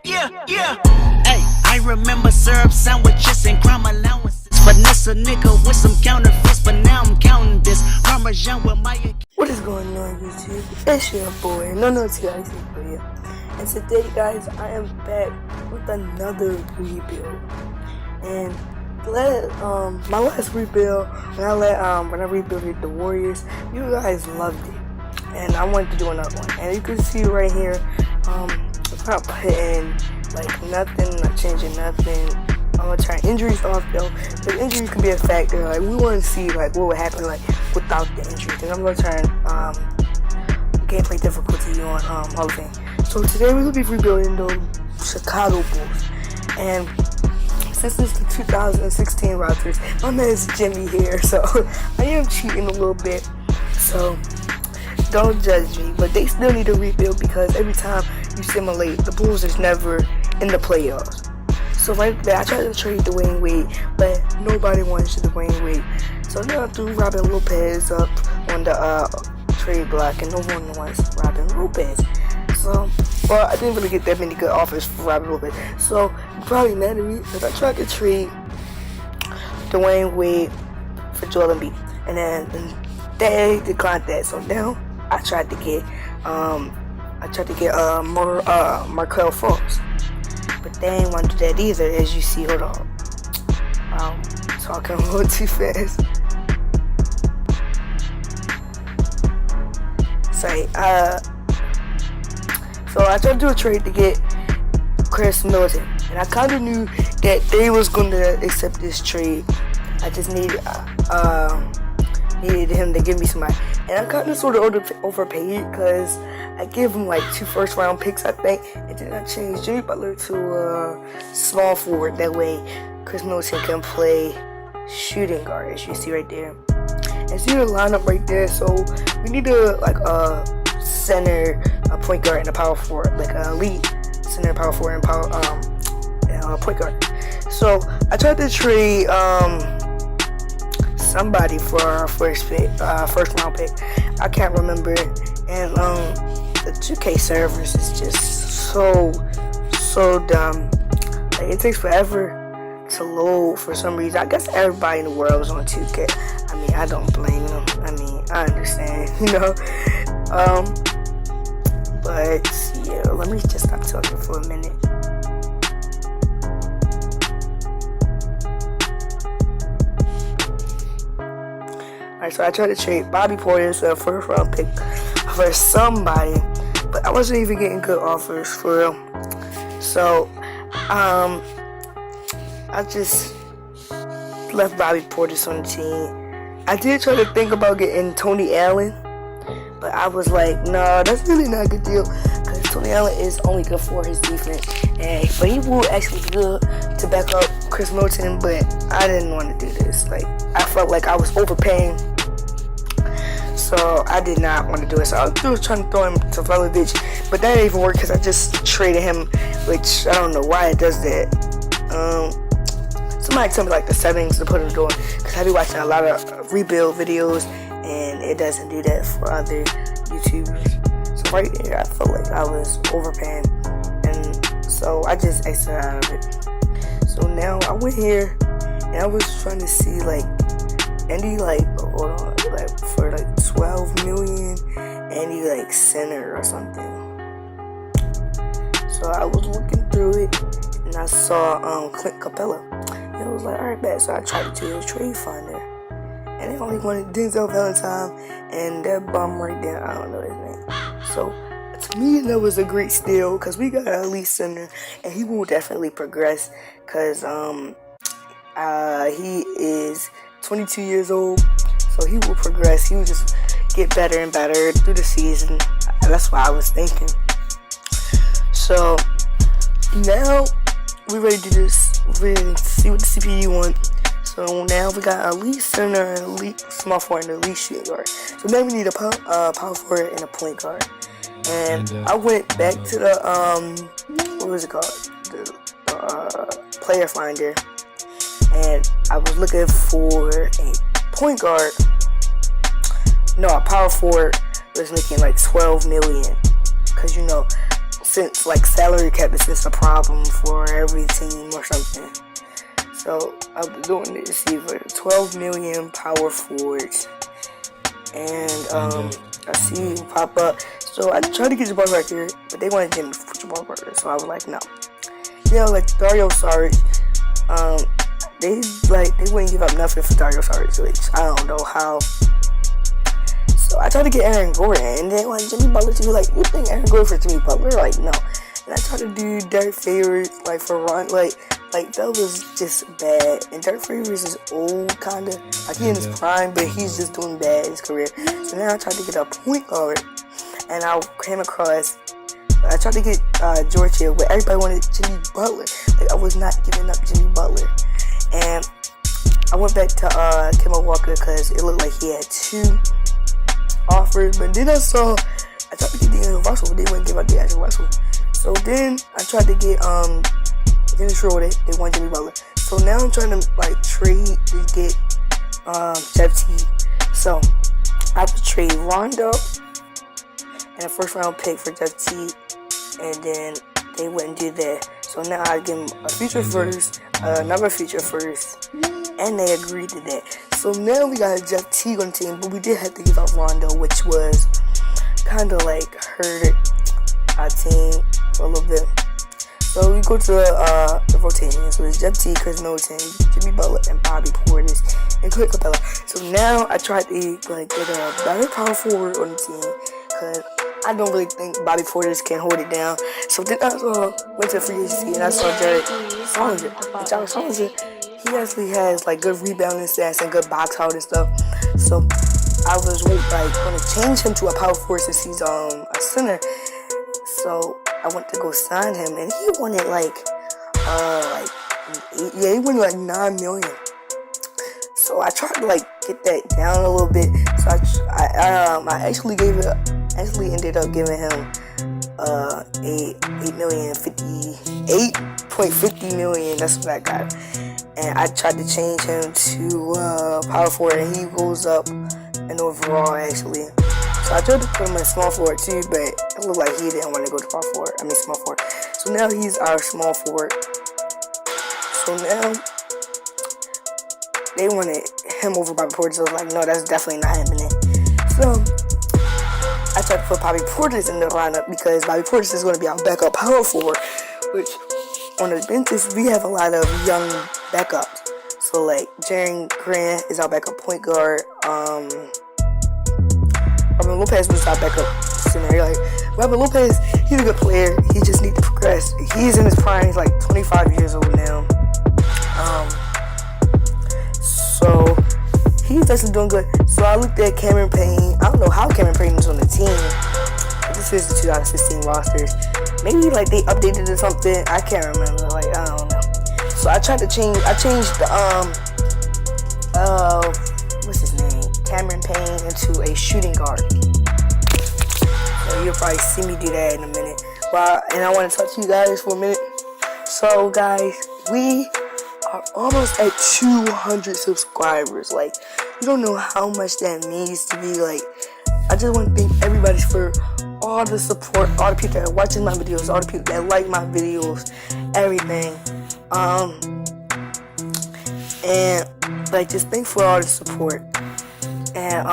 yeah. Hey, I remember syrup sandwiches and crime allowances. Finesse a nigga with some counterfeits, but now I'm counting this. Parmesan with my. What is going on, YouTube? It's your boy, No TIC here. And today, guys, I am back with another rebuild. And my last rebuild, when I rebuilt the Warriors, you guys loved it, and I wanted to do another one. And you can see right here, I'm not putting like nothing, not changing nothing. I'm gonna turn injuries off though, but injuries can be a factor. Like, we want to see like what would happen like without the injuries. And I'm gonna turn gameplay difficulty on Hall of Fame. So today we're gonna be rebuilding the Chicago Bulls, and since it's the 2016 Raptors, my man's Jimmy here, so I am cheating a little bit. So don't judge me, but they still need to rebuild because every time you simulate, the Bulls is never in the playoffs. So right there, I tried to trade Dwayne Wade, but nobody wants Dwayne Wade. So now I threw Robin Lopez up on the trade block, and no one wants Robin Lopez. So, well, I didn't really get that many good offers for Robin Lopez. So, you're probably mad at me because I tried to trade Dwayne Wade for Joel Embiid, and then they declined that. So now I tried to get Markelle Fultz, but they ain't want to do that either. As you see, hold on, I'm talking a little too fast. Sorry. So I tried to do a trade to get Khris Middleton, and I kind of knew that they was going to accept this trade. I just needed him to give me somebody, and I kind of sort of overpaid because I gave him like 2 first-round picks, I think, and then I changed Jimmy Butler to small forward. That way, Khris Middleton can play shooting guard, as you see right there. And see the lineup right there. So we need a center, a point guard, and a power forward, like an elite center, power forward, and point guard. So I tried to trade somebody for our first round pick. I can't remember it. And the 2K servers is just so dumb. Like, it takes forever to load for some reason. I guess everybody in the world is on 2K. I mean, I don't blame them. I mean, I understand, you know. But yeah, let me just stop talking for a minute. Alright, so I tried to trade Bobby Portis, a first round pick, for somebody, but I wasn't even getting good offers for real. So I just left Bobby Portis on the team. I did try to think about getting Tony Allen, but I was like, nah, that's really not a good deal, because Tony Allen is only good for his defense, but he will actually be good to back up Khris Middleton. But I didn't want to do this. Like, I felt like I was overpaying, so I did not want to do it. So I was trying to throw him to Velovic, but that didn't even work because I just traded him, which I don't know why it does that. Somebody tell me like the settings to put him doing, because I be watching a lot of rebuild videos, and it doesn't do that for other YouTubers. So right there, I felt like I was overpaying, and so I just exited out of it. So now I went here, and I was trying to see like any for like 12 million, any like center or something. So I was looking through it, and I saw Clint Capella, and I was like, alright, bet. So I tried to do a trade finder, and they only wanted Denzel Valentine and that bum right there, I don't know his name. So to me, that was a great steal, because we got an elite center, and he will definitely progress, because he is 22 years old, so he will progress. He will just get better and better through the season. That's what I was thinking. So now we're ready to just really see what the CPU wants. So now we got elite center, elite small forward, and elite shooting guard. So now we need a power forward and a point guard. And I went back to the what was it called? The player finder, and I was looking for a point guard. No, a power forward was making like 12 million, because you know since like salary cap is just a problem for every team or something. So I've been doing this for 12 million power forwards, and I see you pop up. So I tried to get Jabari Parker, but they wanted Jimmy for Jabari Parker, so I was like, no. Like Dario Saric, they wouldn't give up nothing for Dario Saric, which I don't know how. So I tried to get Aaron Gordon, and they wanted Jimmy Butler to be like, you think Aaron Gordon for Jimmy Butler? Like, no. And I tried to do Derek Favors, like for Ron, like that was just bad. And Derek Favors is old, kinda, like he in his prime, but he's just doing bad in his career. So now I tried to get a point guard, and I came across. I tried to get George Hill, but everybody wanted Jimmy Butler. Like, I was not giving up Jimmy Butler. And I went back to Kemba Walker because it looked like he had 2 offers. But then I tried to get D'Angelo Russell, but they wouldn't give up D'Angelo Russell. So then I tried to get Dennis Schroeder. They want Jimmy Butler. So now I'm trying to like trade to get Jeff Teague. So I have to trade Rondo and a first round pick for Jeff Teague, and then they wouldn't do that. So now I give them a future first, another future first, and they agreed to that. So now we got Jeff Teague on the team, but we did have to give up Rondo, which was kind of like hurt our team for a little bit. So we go to the rotation. So it's Jeff Teague, Chris Middleton, Jimmy Butler, and Bobby Portis, and Clint Capella. So now I tried to like get a better power forward on the team, because I don't really think Bobby Portis can hold it down. So then I went to free agency and I saw Jared Solinger. And Jared Solinger, he actually has like good rebounding stats and good box out and stuff. So I was going to change him to a power forward since he's a center. So I went to go sign him, and he wanted he wanted like $9 million. So I tried to like get that down a little bit. So I actually ended up giving him $8.50 million. That's what I got. And I tried to change him to power forward, and he goes up in overall actually. So I tried to put him in small forward too, but it looked like he didn't want to go to small forward. So now he's our small forward. So now they wanted him over Bobby Portis. So I was like, no, that's definitely not happening. So I tried to put Bobby Portis in the lineup because Bobby Portis is going to be our backup power forward, which on the benches we have a lot of young backups. So like Jaren Grant is our backup point guard. Robin Lopez was our backup center. Like Robin Lopez, he's a good player. He just needs to progress. He's in his prime. He's like 25 years old now. So he's actually doing good. So I looked at Cameron Payne. I don't know how Cameron Payne was on the team. This is the 2016 rosters. Maybe like they updated or something. I can't remember. Like I don't know. So I tried to change. I changed the what's his name? Cameron Payne into a shooting guard. So you'll probably see me do that in a minute. And I want to talk to you guys for a minute. So guys, we are almost at 200 subscribers. Like, you don't know how much that means to me. Like, I just want to thank everybody for all the support, all the people that are watching my videos, all the people that like my videos, everything. And like, just thanks for all the support. And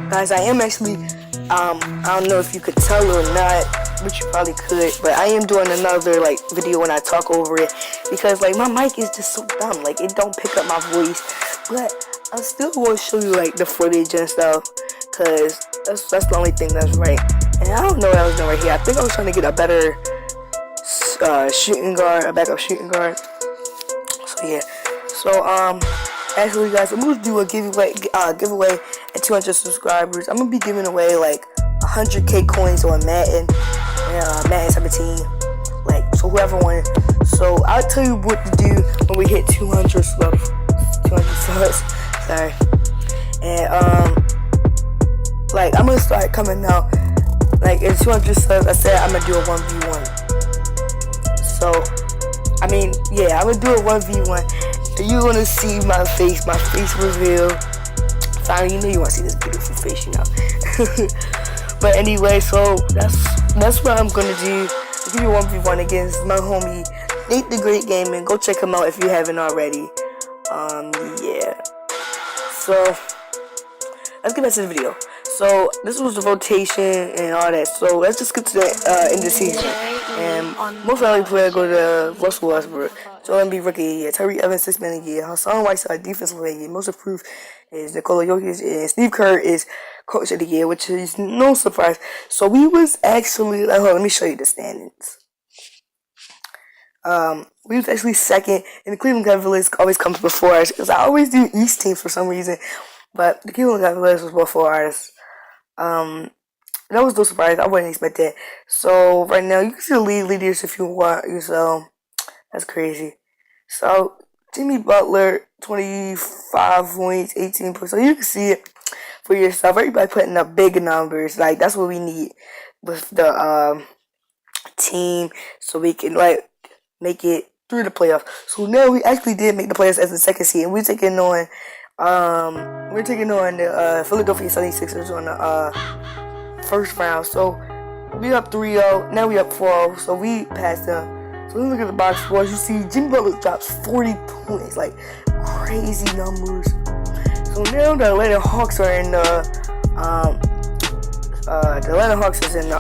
guys, I am actually I don't know if you could tell or not, but you probably could, but I am doing another like video when I talk over it, because like my mic is just so dumb, like it don't pick up my voice. But I still want to show you like the footage and stuff, cause that's the only thing that's right. And I don't know what I was doing right here. I think I was trying to get a better shooting guard, a backup shooting guard. So yeah. So actually guys, I'm gonna do a giveaway at 200 subscribers. I'm gonna be giving away like 100k coins on Madden 17. Like, so whoever won. So I'll tell you what to do when we hit 200 subs. Sorry. And like I'm gonna start coming out. Like in 200 subs, I said I'm gonna do a 1v1. So I mean, yeah, I'm gonna do a 1v1. You're gonna see my face reveal. Finally, you know you wanna see this beautiful face, you know. But anyway, so that's what I'm gonna do. If you 1v1 against my homie Nate the Great Gaming, go check him out if you haven't already. Yeah. So let's get back to the video. So this was the rotation and all that. So let's just skip to the end of the season. And most likely player go to Russell Westbrook. Joel Embiid rookie of the year. Tyreke Evans 6 man of the year. Hassan Whiteside defensive player of the year. Most improved is Nikola Jokic, and Steve Kerr is coach of the year, which is no surprise. So we was actually let me show you the standings. We was actually second, and the Cleveland Cavaliers always comes before us because I always do East teams for some reason. But the Cleveland Cavaliers was before us. That was no surprise. I wouldn't expect that. So right now you can see the leaders if you want. So that's crazy. So Jimmy Butler, 25 points, 18 points. So you can see it for yourself. Everybody putting up big numbers. Like that's what we need with the team, so we can like make it through the playoffs. So now we actually did make the playoffs as the second seed, and we're taking on the Philadelphia 76ers on the first round. So we up 3-0. Now we up 4-0. So we passed them. So let's look at the box scores. You see Jimmy Butler drops 40 points, like crazy numbers. So now the Atlanta Hawks are in the Atlanta Hawks is in the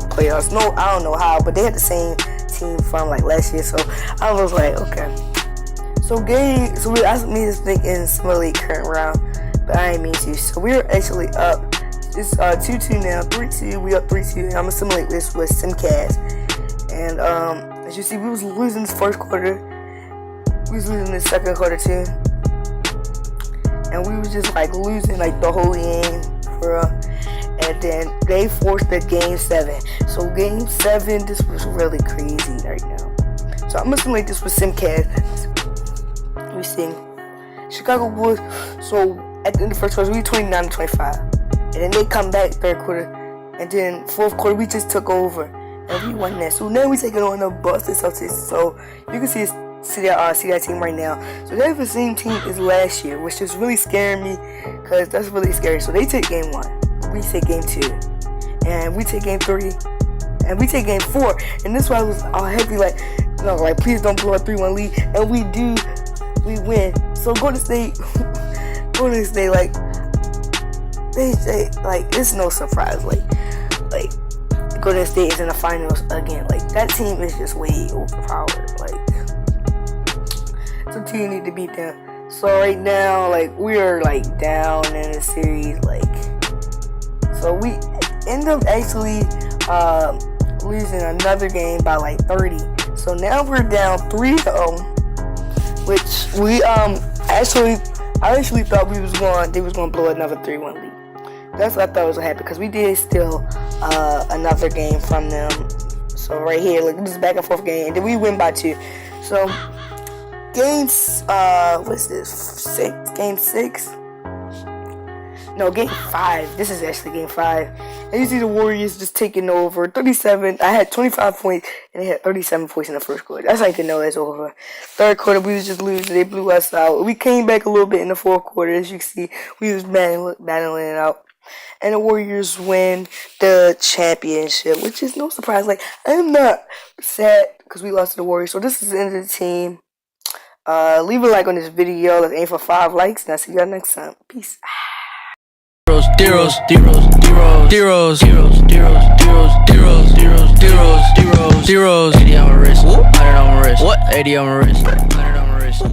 playoffs. No, I don't know how, but they had the same team from like last year. So I was like, okay. So we asked me to think in simulate current round, but I didn't mean to. So we're actually up. It's 2-2 now, 3-2. We up 3-2. I'm gonna simulate this with Simcast. And as you see, we was losing this first quarter. We was losing the second quarter too. And we was just like losing like the whole game for and then they forced the game 7. So game 7, this was really crazy right now. So I'm gonna simulate this with Simcast. We see Chicago Bulls. So at the end of the first quarter, we 29-25. And then they come back third quarter. And then fourth quarter, we just took over. And we won that. So now we taking on the Boston Celtics. So you can see that team right now. So they have the same team as last year, which is really scaring me. Because that's really scary. So they take game 1. We take game 2. And we take game 3. And we take game 4. And this why I was all heavy like, no, like please don't blow a 3-1 lead. And we do. We win. So Golden State, like they say, like it's no surprise. Like Golden State is in the finals again. Like that team is just way overpowered. Like some team need to beat them. So right now, like we're like down in the series. Like so we end up actually losing another game by like 30. So now we're down 3-0. Which we I actually thought they was gonna blow another 3-1 lead. That's what I thought was gonna happen because we did steal another game from them. So right here, look, this is back and forth game, and then we win by 2. So games what's this? 6? Game 6? No, game 5. This is actually game 5. And you see the Warriors just taking over. 37. I had 25 points, and they had 37 points in the first quarter. That's how you can know it's over. Third quarter, we was just losing. They blew us out. We came back a little bit in the fourth quarter. As you can see, we was battling it out. And the Warriors win the championship, which is no surprise. Like, I'm not sad because we lost to the Warriors. So this is the end of the team. Leave a like on this video. Let's aim for 5 likes. And I'll see you guys next time. Peace. Deros, 80 on my wrist. What? 80 on my wrist. 100 on my wrist.